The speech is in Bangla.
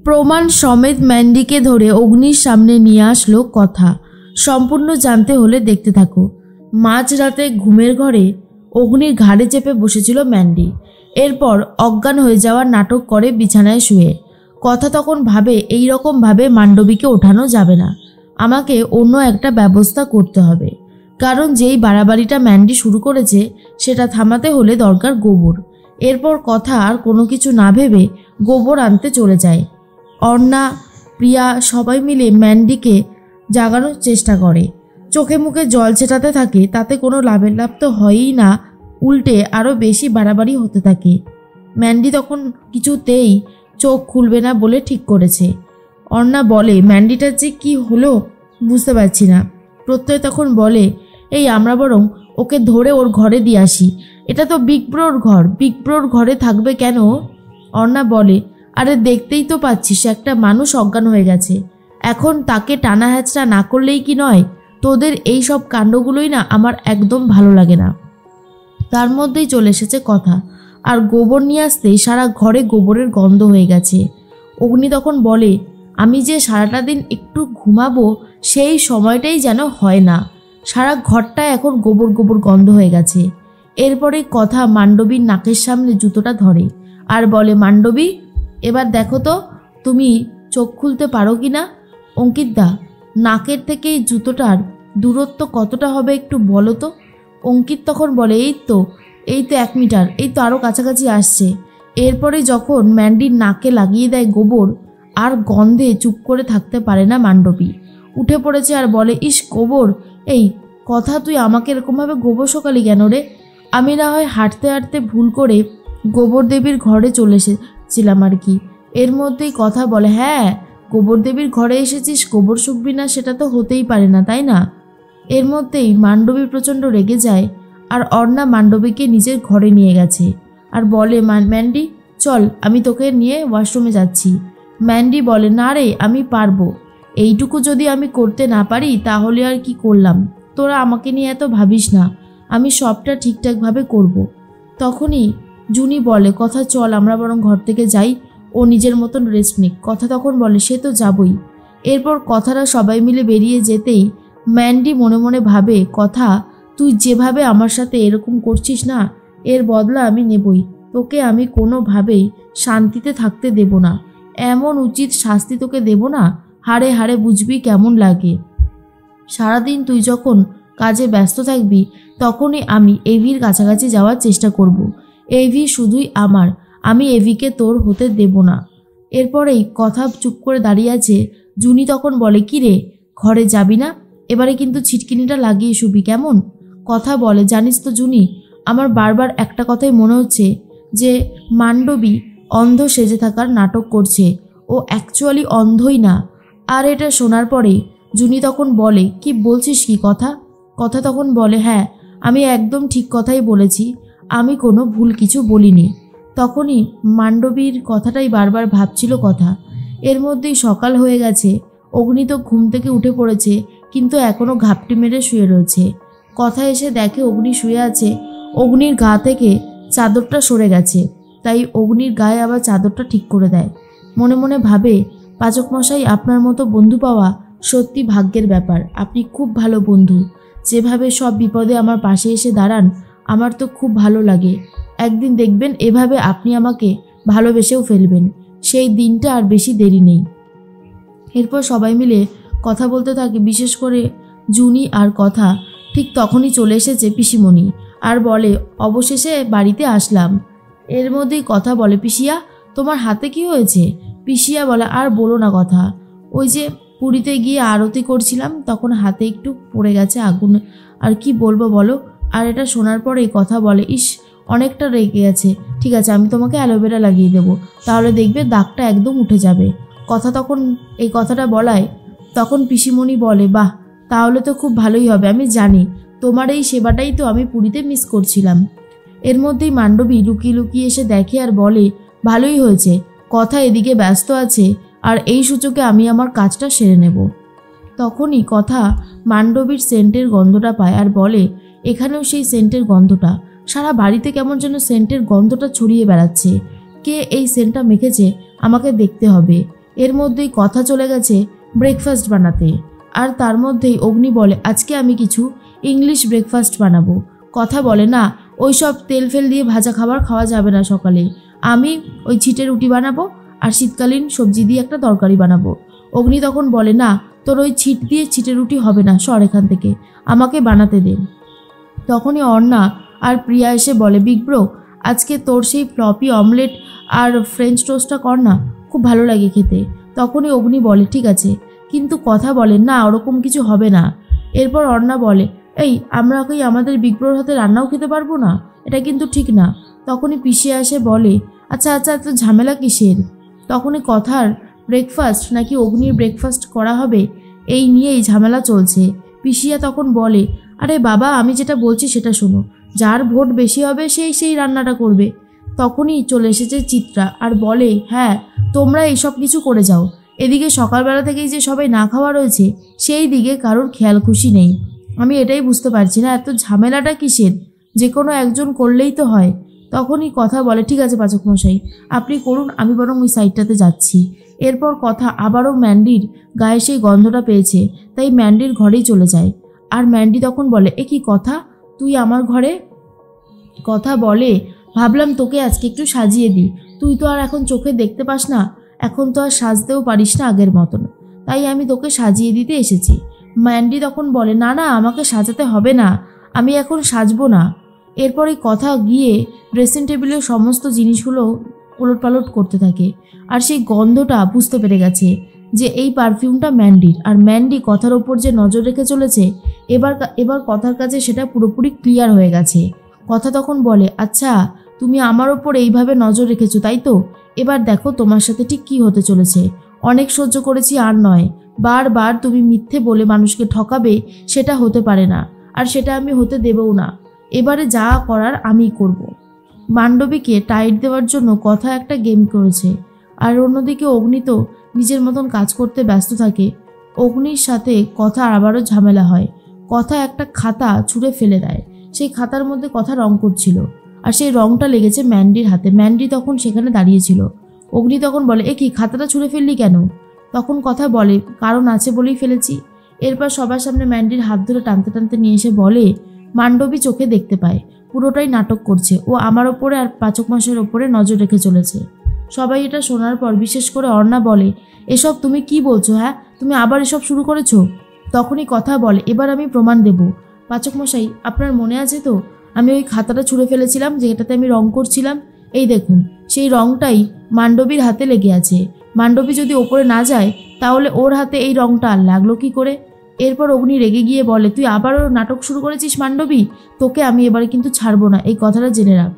প্রমাণ সমেত ম্যান্ডিকে ধরে অগ্নির সামনে নিয়ে আসলো কথা। সম্পূর্ণ জানতে হলে দেখতে থাকো। মাঝরাতে ঘুমের ঘরে অগ্নির ঘাড়ে চেপে বসেছিল ম্যান্ডি। এরপর অজ্ঞান হয়ে যাওয়ার নাটক করে বিছানায় শুয়ে। কথা তখন ভাবে এই রকমভাবে মান্ডবীকে ওঠানো যাবে না, আমাকে অন্য একটা ব্যবস্থা করতে হবে। কারণ যেই বাড়াবাড়িটা ম্যান্ডি শুরু করেছে সেটা থামাতে হলে দরকার গোবর। এরপর কথা আর কোনো কিছু না ভেবে গোবর আনতে চলে যায়। অর্ণা, প্রিয়া সবাই মিলে ম্যান্ডিকে জাগানোর চেষ্টা করে। চোখে মুখে জল ছেটাতে থাকে, তাতে কোনো লাভের লাভ তো হয়ই না, উল্টে আরও বেশি বাড়াবাড়ি হতে থাকে। ম্যান্ডি তখন কিছুতেই চোখ খুলবে না বলে ঠিক করেছে। অর্ণা বলে, ম্যান্ডিটার যে কি হলো বুঝতে পারছি না। প্রত্যয় তখন বলে, এই আমরা বরং ওকে ধরে ওর ঘরে দিয়ে আসি, এটা তো বিগ ব্রোর ঘর, বিগ ব্রোর ঘরে থাকবে কেন? অর্ণা বলে, আরে দেখতেই তো পাচ্ছিস একটা মানুষ অজ্ঞান হয়ে গেছে, এখন তাকে টানা হ্যাচড়া না করলেই কি নয়? তোদের এই সব কাণ্ডগুলোই না আমার একদম ভালো লাগে না। তার মধ্যেই চলে এসেছে কথা, আর গোবর নিয়ে আসতেই সারা ঘরে গোবরের গন্ধ হয়ে গেছে। অগ্নি তখন বলে, আমি যে সারাটা দিন একটু ঘুমাবো সেই সময়টাই যেন হয় না, সারা ঘরটা এখন গোবর গোবর গন্ধ হয়ে গেছে। এরপরে কথা মান্ডবীর নাকের সামনে জুতোটা ধরে আর বলে, মান্ডবী এবার দেখো তো তুমি চোখ খুলতে পারো কি না? অঙ্কিতদা, নাকের থেকে এই জুতোটার দূরত্ব কতটা হবে একটু বলো তো। অঙ্কিত তখন বলে, এই তো 1 মিটার, এই তো আরও কাছাকাছি আসছে। এরপরে যখন ম্যান্ডির নাকে লাগিয়ে দেয় গোবর, আর গন্ধে চুপ করে থাকতে পারে না মান্ডবী, উঠে পড়েছে আর বলে, ইস গোবর, এই কথা তুই আমাকে এরকমভাবে গোবর সকালি কেন রে? আমি না হয় হাঁটতে হাঁটতে ভুল করে গোবর দেবীর ঘরে চলে এসেছিলাম আর কি। এর মধ্যেই কথা বলে, হ্যাঁ গোবর দেবীর ঘরে এসেছিস, গোবর শুকবি না সেটা তো হতেই পারে না, তাই না? এর মধ্যেই মান্ডবী প্রচণ্ড রেগে যায়, আর অর্ণা মান্ডবীকে নিজের ঘরে নিয়ে গেছে আর বলে, ম্যান্ডি চল, আমি তোকে নিয়ে ওয়াশরুমে যাচ্ছি। ম্যান্ডি বলে, না রে আমি পারবো, এইটুকু যদি আমি করতে না পারি তাহলে আর কি করলাম? তোরা আমাকে নিয়ে এত ভাবিস না, আমি সবটা ঠিকঠাকভাবে করব। তখনই জুনি বলে, কথা চল আমরা বরং ঘর থেকে যাই, ও নিজের মতন রেস্ট নিক। কথা তখন বলে, সে তো যাবই। এরপর কথাটা সবাই মিলে বেরিয়ে যেতেই ম্যান্ডি মনে মনে ভাবে, কথা তুই যেভাবে আমার সাথে এরকম করছিস না, এর বদলা আমি নেবই, তোকে আমি কোনোভাবেই শান্তিতে থাকতে দেব না, এমন উচিত শাস্তি তোকে দেব না, হাড়ে হাড়ে বুঝবি কেমন লাগে। সারাদিন তুই যখন কাজে ব্যস্ত থাকবি তখনই আমি এভির কাছাকাছি যাওয়ার চেষ্টা করব। এভি শুধুই আমার, আমি এভিকে তোর হতে দেব না। এরপরেই কথা চুপ করে দাঁড়িয়ে আছে। জুনি তখন বলে, কি রে ঘরে যাবি না? এবারে কিন্তু ছিটকিনিটা লাগিয়ে শুবি কেমন? কথা বলে, জানিস তো জুনি, আমার বারবার একটা কথাই মনে হচ্ছে যে মান্ডবী অন্ধ সেজে থাকার নাটক করছে, ও অ্যাকচুয়ালি অন্ধই না। আর এটা শোনার পরে জুনি তখন বলে, কি বলছিস কি কথা? কথা তখন বলে, হ্যাঁ আমি একদম ঠিক কথাই বলেছি, আমি কোনো ভুল কিছু বলিনি। তখনই মান্ডবীর কথাটাই বারবার ভাবছিল কথা। এর মধ্যেই সকাল হয়ে গেছে। অগ্নি তো ঘুম থেকে উঠে পড়েছে, কিন্তু এখনও ঘাপটি মেরে শুয়ে রয়েছে। কথা এসে দেখে অগ্নি শুয়ে আছে। অগ্নির গা থেকে চাদরটা সরে গেছে, তাই অগ্নির গায়ে আবার চাদরটা ঠিক করে দেয়। মনে মনে ভাবে, পাচক মশাই আপনার মতো বন্ধু পাওয়া সত্যি ভাগ্যের ব্যাপার, আপনি খুব ভালো বন্ধু, যেভাবে সব বিপদে আমার পাশে এসে দাঁড়ান আমার তো খুব ভালো লাগে। একদিন দেখবেন এভাবে আপনি আমাকে ভালোবেসেও ফেলবেন, সেই দিনটা আর বেশি দেরি নেই। এরপর সবাই মিলে কথা বলতে থাকে, বিশেষ করে জুনি আর কথা। ঠিক তখনই চলে এসেছে পিসিমণি আর বলে, অবশেষে বাড়িতে আসলাম। এর মধ্যেই কথা বলে, পিসিয়া তোমার হাতে কি হয়েছে? পিসিয়া বলে, আর বলো না কথা, ওই যে পুরীতে গিয়ে আরতি করছিলাম তখন হাতে একটু পড়ে গেছে আগুন, আর কি বলবো বলো। আর এটা শোনার পরে কথা বলে, ইস অনেকটা রেগে গেছে, ঠিক আছে আমি তোমাকে অ্যালোভেরা লাগিয়ে দেবো, তাহলে দেখবে দাগটা একদম উঠে যাবে। কথা তখন এই কথাটা বলায় তখন পিসিমণি বলে, বাহ তাহলে তো খুব ভালোই হবে, আমি জানি তোমার এই সেবাটাই তো আমি পুরীতে মিস করছিলাম। এর মধ্যেই মান্ডবী লুকিয়ে লুকিয়ে এসে দেখে আর বলে, ভালোই হয়েছে, কথা এদিকে ব্যস্ত আছে আর এই সূচকে আমি আমার কাজটা সেরে নেব। তখনই কথা মান্ডবীর সেন্টের গন্ধটা পায় আর বলে, এখানেও সেই সেন্টের গন্ধটা, সারা বাড়িতে কেমন যেন সেন্টের গন্ধটা ছড়িয়ে বেড়াচ্ছে, কে এই সেন্টটা মেখেছে আমাকে দেখতে হবে। এর মধ্যেই কথা চলে গেছে ব্রেকফাস্ট বানাতে। আর তার মধ্যেই অগ্নি বলে আজকে আমি কিছু ইংলিশ ব্রেকফাস্ট বানাবো। কথা বলে না, ওই সব তেল ফেল দিয়ে ভাজা খাবার খাওয়া যাবে না সকালে, আমি ওই ছিটে রুটি বানাবো আর শীতকালীন সবজি দিয়ে একটা তরকারি বানাবো। অগ্নি তখন বলে না, তোর ওই ছিট দিয়ে ছিটে রুটি হবে না, সর এখান থেকে, আমাকে বানাতে দে। তখনই অর্ণা আর প্রিয়া এসে বলে বিগ ব্রো আজকে তোর সেই ফ্লপি অমলেট আর ফ্রেঞ্চ টোস্টটা কর না, খুব ভালো লাগে খেতে। তখনই অগ্নি বলে ঠিক আছে, কিন্তু কথা বলে না ওরকম কিছু হবে না। এরপর অর্ণা বলে এই আমরা কি আমাদের বিগ ব্রোর হাতে রান্নাও খেতে পারবো না? এটা কিন্তু ঠিক না। তখনই পিসিয়া এসে বলে আচ্ছা আচ্ছা এত ঝামেলা কিসের? তখনই কথার ব্রেকফাস্ট নাকি অগ্নির ব্রেকফাস্ট করা হবে এই নিয়েই ঝামেলা চলছে। পিসিয়া তখন বলে আরে বাবা আমি যেটা বলছি সেটা শোনো, যার ভোট বেশি হবে সেই রান্নাটা করবে। তখনই চলে এসেছে চিত্রা আর বলে হ্যাঁ তোমরা এইসব কিছু করে যাও, এদিকে সকালবেলা থেকেই যে সবাই না খাওয়া রয়েছে সেই দিকে কারোর খেয়াল খুশি নেই। আমি এটাই বুঝতে পারছি না এত ঝামেলাটা কিসের, যে কোনো একজন করলেই তো হয়। তখনই কথা বলে ঠিক আছে পাচক মশাই আপনি করুন, আমি বরং ওই সাইডটাতে যাচ্ছি। এরপর কথা আবারও ম্যান্ডির গায়ে সেই গন্ধটা পেয়েছে, তাই ম্যান্ডির ঘরেই চলে যায়। আর ম্যান্ডি তখন বলে এ কি কথা, তুই আমার ঘরে? কথা বলে ভাবলাম তোকে আজকে একটু সাজিয়ে দিই, তুই তো আর এখন চোখে দেখতে পাস না, এখন তো আর সাজতেও পারিস না আগের মতন, তাই আমি তোকে সাজিয়ে দিতে এসেছি। ম্যান্ডি তখন বলে না না আমাকে সাজাতে হবে না, আমি এখন সাজবো না। এরপর এই কথা গিয়ে ড্রেসিং টেবিলের সমস্ত জিনিসগুলো ওলটপালট করতে থাকে, আর সেই গন্ধটা বুঝতে পেরে গেছে যে এই পারফিউমটা ম্যান্ডির। আর ম্যান্ডি কথার ওপর যে নজর রেখে চলেছে এবার কথার কাছে সেটা পুরোপুরি ক্লিয়ার হয়ে গেছে। কথা তখন বলে আচ্ছা তুমি আমার ওপর এইভাবে নজর রেখেছো তাই তো, এবার দেখো তোমার সাথে ঠিক কী হতে চলেছে। অনেক সহ্য করেছি আর নয়, বারবার তুমি মিথ্যে বলে মানুষকে ঠকাবে সেটা হতে পারে না, আর সেটা আমি হতে দেবও না। এবারে যা করার আমিই করব। মান্ডবীকে টাইট দেওয়ার জন্য কথা একটা গেম করেছে, আর অন্যদিকে অগ্নি তো নিজের মতন কাজ করতে ব্যস্ত থাকে। অগ্নির সাথে কথা আবারও ঝামেলা হয়, কথা একটা খাতা ছুঁড়ে ফেলে দেয়, সেই খাতার মধ্যে কথা রং করছিল আর সেই রংটা লেগেছে ম্যান্ডির হাতে। ম্যান্ডি তখন সেখানে দাঁড়িয়েছিল। অগ্নি তখন বলে এ কি খাতাটা ছুঁড়ে ফেললি কেন? তখন কথা বলে কারণ আছে বলেই ফেলেছি। এরপর সবার সামনে ম্যান্ডির হাত ধরে টানতে টানতে নিয়ে এসে বলে মান্ডবী চোখে দেখতে পায় পুরোটাই নাটক করছে, ও আমার ওপরে আর পাচক মাসের ওপরে নজর রেখে চলেছে। সবাই এটা শোনার পর বিশেষ করে অর্ণা বলে এসব তুমি কি বলছো, হ্যাঁ তুমি আবার এসব শুরু করেছো? তখনই কথা বলে এবার আমি প্রমাণ দেব। পাচক মশাই আপনার মনে আছে তো আমি ওই খাতাটা ছুঁড়ে ফেলেছিলাম যেটাতে আমি রং করছিলাম, এই দেখুন সেই রংটাই মান্ডবীর হাতে লেগে আছে। মান্ডবী যদি ওপরে না যায় তাহলে ওর হাতে এই রংটা লাগলো কি করে? এরপর অগ্নি রেগে গিয়ে বলে তুই আবারও নাটক শুরু করেছিস মান্ডবী, তোকে আমি এবারে কিন্তু ছাড়বো না, এই কথাটা জেনে রাখ।